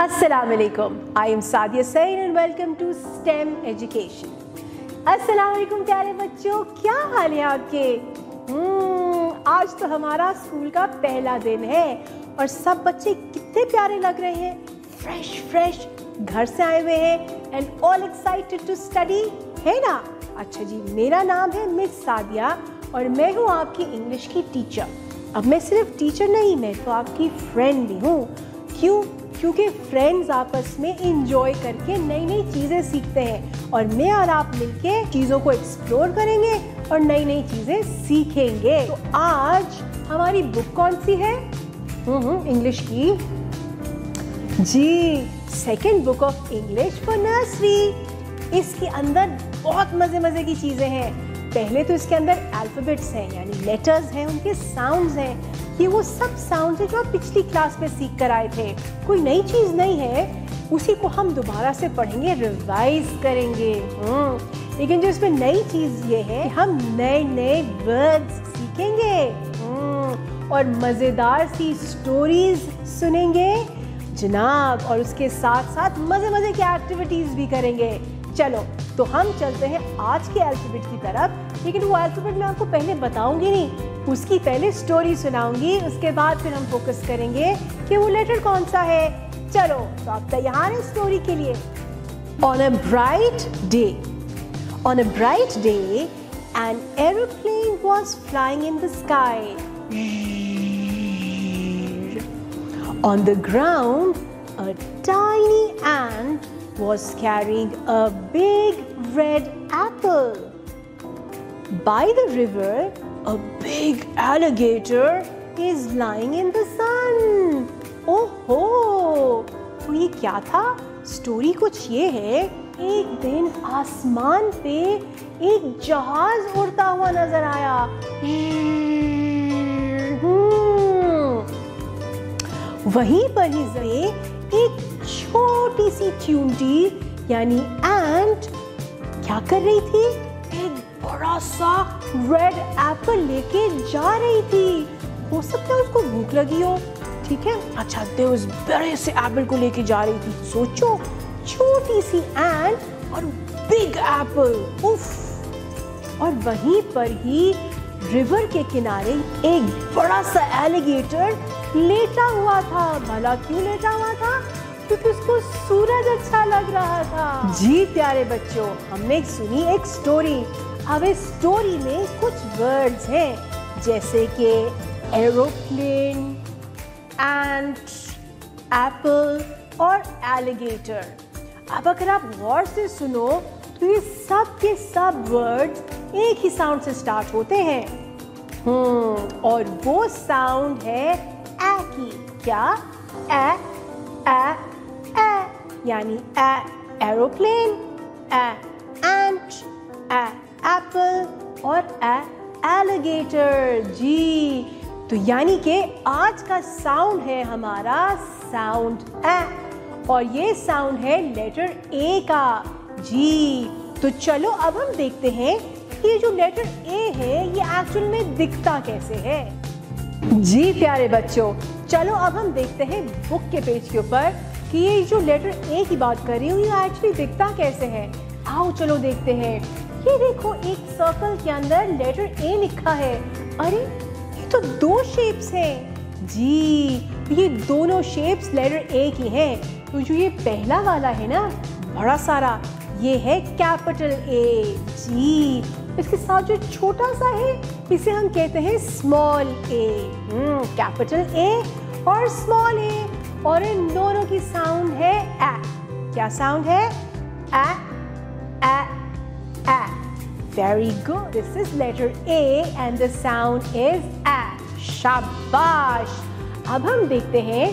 Assalamualaikum. I am Sadia Sain and welcome to STEM Education. Assalamualaikum प्यारे बच्चों, क्या हाल है आपके? आज तो हमारा स्कूल का पहला दिन है और सब बच्चे कितने प्यारे लग रहे हैं, फ्रेश घर से आए हुए हैं and all excited to study, है ना? अच्छा जी, मेरा नाम है मिस सादिया और मैं हूँ आपकी इंग्लिश की टीचर। अब मैं सिर्फ टीचर नहीं, मैं तो आपकी फ्रेंड भी हूँ। क्यों? क्योंकि फ्रेंड्स आपस में इंजॉय करके नई नई चीज़ें सीखते हैं और मैं और आप मिलके चीज़ों को एक्सप्लोर करेंगे और नई नई चीज़ें सीखेंगे। तो आज हमारी बुक कौन सी है? इंग्लिश की जी, second book of English for nursery. इसके अंदर बहुत मज़े की चीज़ें हैं। पहले तो इसके अंदर अल्फ़ाबेट्स हैं, यानी लेटर्स हैं, उनके साउंड्स हैं। ये वो सब साउंड्स हैं जो आप पिछली क्लास में सीख कर आए थे। कोई नई चीज़ नहीं है, उसी को हम दोबारा से पढ़ेंगे, रिवाइज करेंगे। लेकिन जो इसमें नई चीज़ ये है कि हम नए वर्ड्स सीखेंगे और मज़ेदार सी स्टोरीज सुनेंगे जनाब, और उसके साथ साथ मज़े की एक्टिविटीज़ भी करेंगे। चलो तो हम चलते हैं आज के अल्फ़ाबेट की तरफ, लेकिन वो अल्फ़ाबेट मैं आपको पहले बताऊंगी नहीं, उसकी पहले स्टोरी सुनाऊंगी। उसके बाद फिर हम फोकस करेंगे कि वो लेटर कौन सा है। चलो तो आप तैयार हैं स्टोरी के लिए? On a bright day an aeroplane was flying in the sky. On the ground, a tiny ant was carrying a big red apple. By the river, a big alligator is lying in the sun. ओहो, तो ये क्या था? Story कुछ ये है, एक दिन आसमान पे एक जहाज उड़ता हुआ नजर आया। वहीं पर ही एक छोटी सी च्यूंटी यानी एंट क्या कर रही थी? एक बड़ा सा रेड एप्पल लेके जा रही थी। हो सकता है उसको भूख लगी हो, ठीक है? अच्छा, तो उस बड़े से एप्पल को लेके जा रही थी। सोचो, छोटी सी एंट और बिग एप्पल, उफ। और वहीं पर ही रिवर के किनारे एक बड़ा सा एलिगेटर लेटा हुआ था। भला क्यों लेटा हुआ था? क्योंकि उसको सूरज अच्छा लग रहा था। जी प्यारे बच्चों, हमने सुनी एक स्टोरी। अब इस स्टोरी में कुछ वर्ड्स हैं जैसे कि एरोप्लेन, एंट, एप्पल और एलिगेटर। अब अगर आप गौर से सुनो तो ये सब के सब वर्ड्स एक ही साउंड से स्टार्ट होते हैं। और वो साउंड है ए की। क्या? ए यानी ए एरोप्लेन, ए एंट, ए एप्पल और ए एलिगेटर। जी, तो यानी कि आज का साउंड है हमारा साउंड ए, और ये साउंड है लेटर ए का। जी, तो चलो अब हम देखते हैं कि ये जो लेटर ए है ये एक्चुअल में दिखता कैसे है। जी प्यारे बच्चों, चलो अब हम देखते हैं बुक के पेज के ऊपर कि ये जो लेटर ए की बात कर रही हूँ ये एक्चुअली दिखता कैसे है। आओ चलो देखते हैं। ये देखो, एक सर्कल के अंदर लेटर ए लिखा है। अरे, ये तो दो शेप्स हैं। जी, ये दोनों शेप्स लेटर ए की हैं। तो जो ये पहला वाला है ना, बड़ा सारा, ये है कैपिटल ए। जी, इसके साथ जो छोटा सा है इसे हम कहते हैं स्मॉल ए। कैपिटल ए और स्मॉल ए, और इन दोनों की साउंड है ए। क्या साउंड है? A A A. Very good, this is letter A and the sound is A. शाबाश। अब हम देखते हैं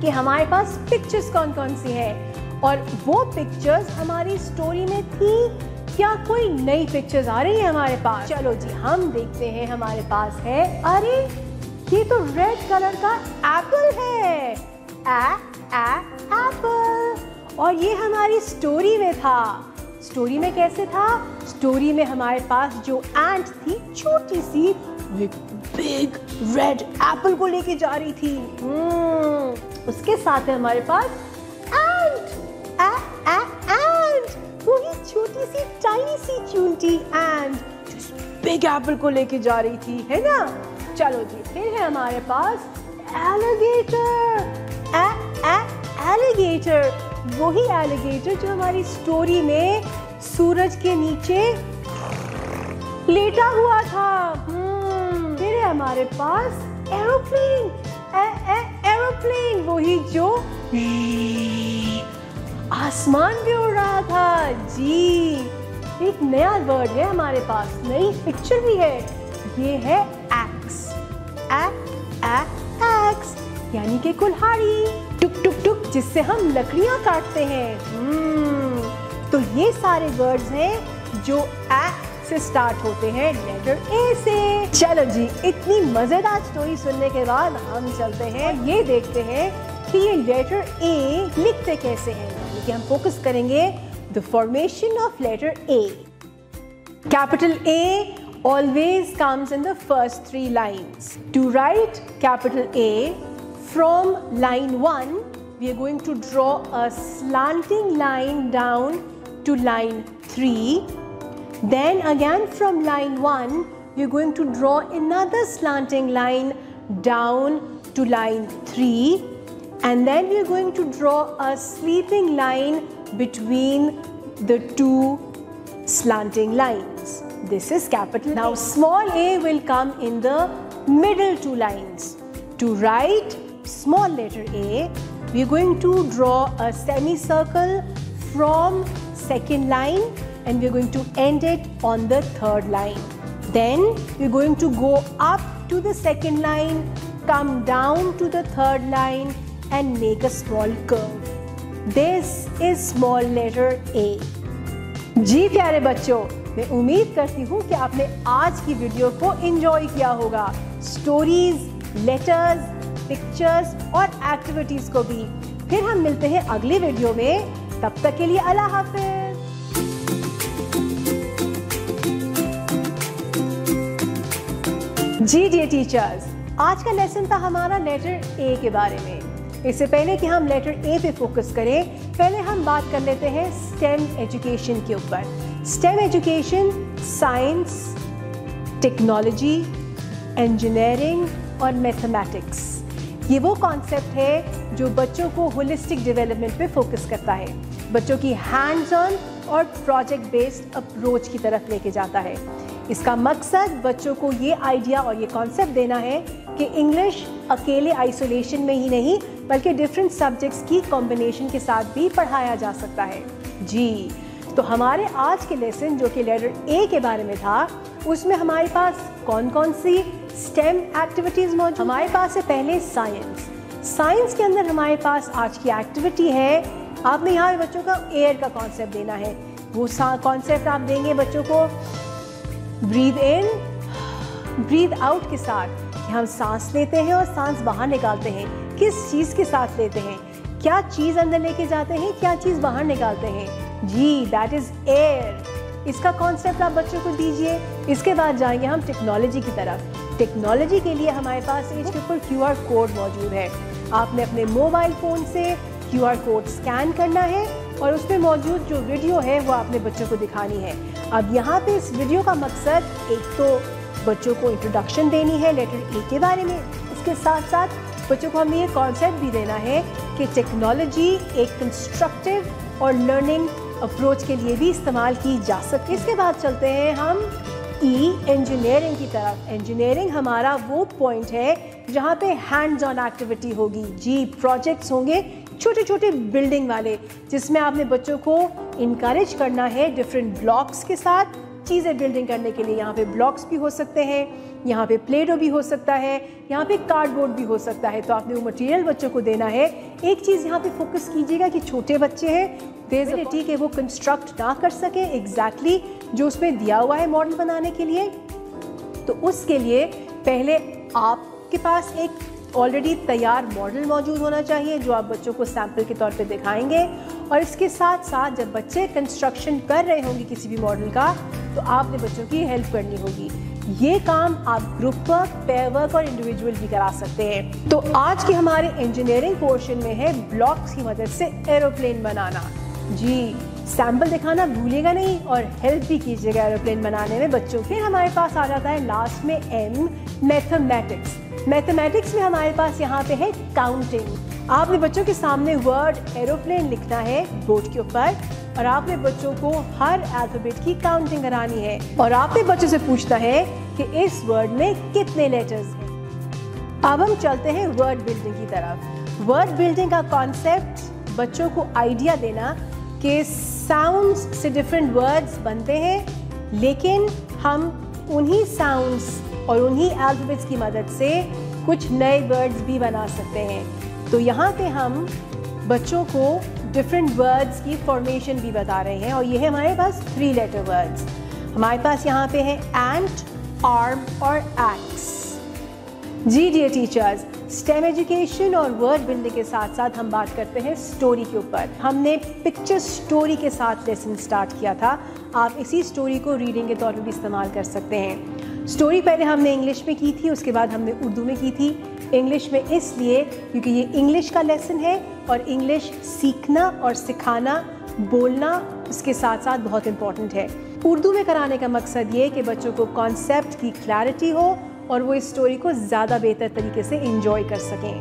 कि हमारे पास पिक्चर्स कौन कौन सी हैं, और वो पिक्चर्स हमारी स्टोरी में थी। क्या कोई नई पिक्चर्स आ रही है हमारे पास? चलो जी, हम देखते हैं। हमारे पास है, अरे ये तो रेड कलर का एप्पल है। एप्पल। और ये हमारी स्टोरी में था। स्टोरी में कैसे था? स्टोरी में हमारे पास जो एंट थी छोटी सी, बिग रेड एप्पल को लेके जा रही थी। उसके साथ है हमारे पास एंट, एंट, वही छोटी सी टाइनी सी चूंटी एंट जो बिग एप्पल को लेके जा रही थी, है ना। चलो जी, फिर है हमारे पास एलिगेटर, एलिगेटर, वही एलिगेटर जो हमारी स्टोरी में सूरज के नीचे लेटा हुआ था। फिर है हमारे पास एरोप्लेन, एरोप्लेन, वही जो आसमान पे उड़ रहा था जी। एक नया वर्ड है हमारे पास, नई पिक्चर भी है, ये है एक्स, एक्स यानी कि कुल्हाड़ी, टुक टुक टुक जिससे हम लकड़ियां काटते हैं। तो ये सारे वर्ड्स हैं जो ए से स्टार्ट होते हैं, लेटर ए से। चलो जी, इतनी मजेदार स्टोरी सुनने के बाद हम चलते हैं, ये देखते हैं कि ये लेटर ए लिखते कैसे हैं। यानी कि हम फोकस करेंगे the formation of letter A. Capital A always comes in the first 3 lines. To write capital A, from line 1, we are going to draw a slanting line down to line 3. Then again from line 1, we are going to draw another slanting line down to line 3. And then we are going to draw a sleeping line between the 2 slanting lines. This is capital. Now small a will come in the middle 2 lines. To write small letter A, we are going to draw a semicircle from second line and we are going to end it on the third line. Then we are going to go up to the second line, come down to the third line and make a small curve. This is small letter A. जी प्यारे बच्चों, मैं उम्मीद करती हूँ कि आपने आज की वीडियो को एंजॉय किया होगा, स्टोरीज, लेटर्स, पिक्चर्स और एक्टिविटीज को भी। फिर हम मिलते हैं अगली वीडियो में, तब तक के लिए अल्लाह हाफिज। जी डियर टीचर्स, आज का लेसन था हमारा लेटर ए के बारे में। इससे पहले कि हम लेटर ए पे फोकस करें, पहले हम बात कर लेते हैं स्टेम एजुकेशन के ऊपर। Stem education science, technology, engineering और मैथमेटिक्स, ये वो कॉन्सेप्ट है जो बच्चों को होलिस्टिक डेवलपमेंट पे फोकस करता है, बच्चों की हैंड्स ऑन और प्रोजेक्ट बेस्ड अप्रोच की तरफ लेके जाता है। इसका मकसद बच्चों को ये आइडिया और ये कॉन्सेप्ट देना है कि इंग्लिश अकेले आइसोलेशन में ही नहीं बल्कि डिफरेंट सब्जेक्ट्स की कॉम्बिनेशन के साथ भी पढ़ाया जा सकता है। जी, तो हमारे आज के लेसन जो कि लेटर ए के बारे में था, उसमें हमारे पास कौन कौन सी स्टेम एक्टिविटीज़ मौजूद। हमारे पास है पहले साइंस। साइंस के अंदर हमारे पास आज की एक्टिविटी है, आपने यहाँ पे बच्चों का एयर का कॉन्सेप्ट देना है। वो कॉन्सेप्ट आप देंगे बच्चों को ब्रीद इन ब्रीद आउट के साथ, कि हम सांस लेते हैं और सांस बाहर निकालते हैं, किस चीज़ के साथ लेते हैं, क्या चीज़ अंदर लेके जाते हैं, क्या चीज़ बाहर निकालते हैं। जी, दैट इज़ एयर। इसका कॉन्सेप्ट आप बच्चों को दीजिए। इसके बाद जाएंगे हम टेक्नोलॉजी की तरफ। टेक्नोलॉजी के लिए हमारे पास इसके ऊपर QR कोड मौजूद है। आपने अपने मोबाइल फ़ोन से QR कोड स्कैन करना है और उसमें मौजूद जो वीडियो है वो आपने बच्चों को दिखानी है। अब यहाँ पे इस वीडियो का मकसद एक तो बच्चों को इंट्रोडक्शन देनी है लेटर ए के बारे में, इसके साथ साथ बच्चों को हमें ये कॉन्सेप्ट भी देना है कि टेक्नोलॉजी एक कंस्ट्रक्टिव और लर्निंग अप्रोच के लिए भी इस्तेमाल की जा सकती है। इसके बाद चलते हैं हम इंजीनियरिंग की तरफ। इंजीनियरिंग हमारा वो पॉइंट है जहाँ पे हैंड्स ऑन एक्टिविटी होगी। जी, प्रोजेक्ट्स होंगे छोटे छोटे बिल्डिंग वाले, जिसमें आपने बच्चों को इनकरेज करना है डिफरेंट ब्लॉक्स के साथ चीज़ें बिल्डिंग करने के लिए। यहाँ पे ब्लॉक्स भी हो सकते हैं, यहाँ पे प्लेडो भी हो सकता है, यहाँ पे कार्डबोर्ड भी हो सकता है। तो आपने वो मटेरियल बच्चों को देना है। एक चीज़ यहाँ पे फोकस कीजिएगा कि छोटे बच्चे हैं, ठीक है, वो कंस्ट्रक्ट ना कर सके एग्जैक्टली जो उसमें दिया हुआ है मॉडल बनाने के लिए। तो उसके लिए पहले आपके पास एक ऑलरेडी तैयार मॉडल मौजूद होना चाहिए जो आप बच्चों को सैंपल के तौर पे दिखाएंगे। और इसके साथ साथ जब बच्चे कंस्ट्रक्शन कर रहे होंगे किसी भी मॉडल का, तो आपने बच्चों की हेल्प करनी होगी। ये काम आप ग्रुप वर्क, पेयर वर्क और इंडिविजुअल भी करा सकते हैं। तो आज के हमारे इंजीनियरिंग पोर्शन में है ब्लॉक्स की मदद से एरोप्लेन बनाना। जी, सैंपल दिखाना भूलिएगा नहीं और हेल्प भी कीजिएगा एरोप्लेन बनाने में बच्चों के। हमारे पास आ जाता है लास्ट में M, मैथमेटिक्स। मैथमेटिक्स में हमारे पास यहाँ पे है काउंटिंग। आपने बच्चों के सामने वर्ड एरोप्लेन लिखना है बोर्ड के ऊपर और आपने बच्चों को हर अल्फाबेट की काउंटिंग करानी है और आपने बच्चों से पूछना है कि इस वर्ड में कितने लेटर्स हैं। अब हम चलते हैं वर्ड बिल्डिंग की तरफ। वर्ड बिल्डिंग का कॉन्सेप्ट बच्चों को आइडिया देना कि साउंड्स से डिफरेंट वर्ड्स बनते हैं, लेकिन हम उन्हीं साउंड्स और उन्हीं अल्फाबेट्स की मदद से कुछ नए वर्ड्स भी बना सकते हैं। तो यहाँ पे हम बच्चों को डिफरेंट वर्ड्स की फॉर्मेशन भी बता रहे हैं और ये है हमारे पास 3 लेटर वर्ड्स। हमारे पास यहाँ पे है एंट, आर्म और एक्स। जी डियर टीचर्स, स्टेम एजुकेशन और वर्ड बिल्डिंग के साथ साथ हम बात करते हैं स्टोरी के ऊपर। हमने पिक्चर स्टोरी के साथ लेसन स्टार्ट किया था। आप इसी स्टोरी को रीडिंग के तौर पर भी इस्तेमाल कर सकते हैं। स्टोरी पहले हमने इंग्लिश में की थी, उसके बाद हमने उर्दू में की थी। इंग्लिश में इसलिए क्योंकि ये इंग्लिश का लेसन है और इंग्लिश सीखना और सिखाना, बोलना इसके साथ साथ बहुत इम्पॉर्टेंट है। उर्दू में कराने का मकसद ये कि बच्चों को कॉन्सेप्ट की क्लैरिटी हो और वो इस स्टोरी को ज़्यादा बेहतर तरीके से एंजॉय कर सकें।